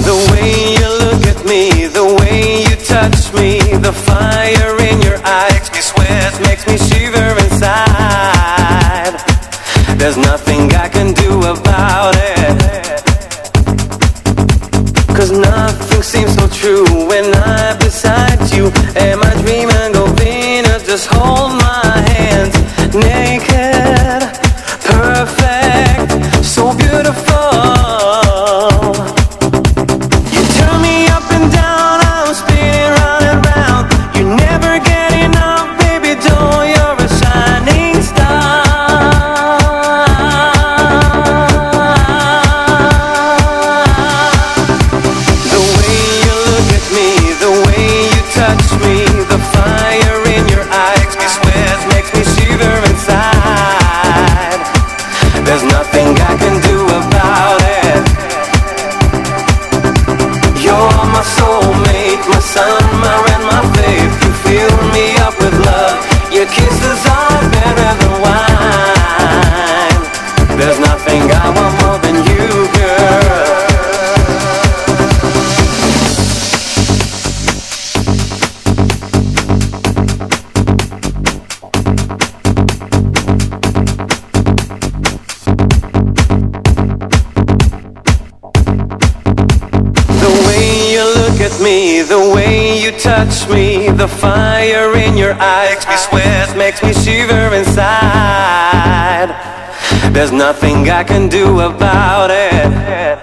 The way you look at me, the way you touch me, the fire in your eyes makes me sweat, makes me shiver inside. There's nothing I can do about it, 'cause nothing seems so true when I'm beside you. Am I dreaming of being just hold my hands, naked, perfect, so beautiful. You turn me up and down, I'm spinning round and round. You never get enough, baby doll, you're a shining star. The way you look at me, the way you touch me, the fire in your eyes makes me sweat, makes me shiver inside. There's nothing I can do about it. You're my soulmate, my summer and my faith. You fill me up with love, your kisses are better than wine. There's nothing I want more than you, girl. Me, the way you touch me, the fire in your eyes makes me sweat, makes me shiver inside. There's nothing I can do about it.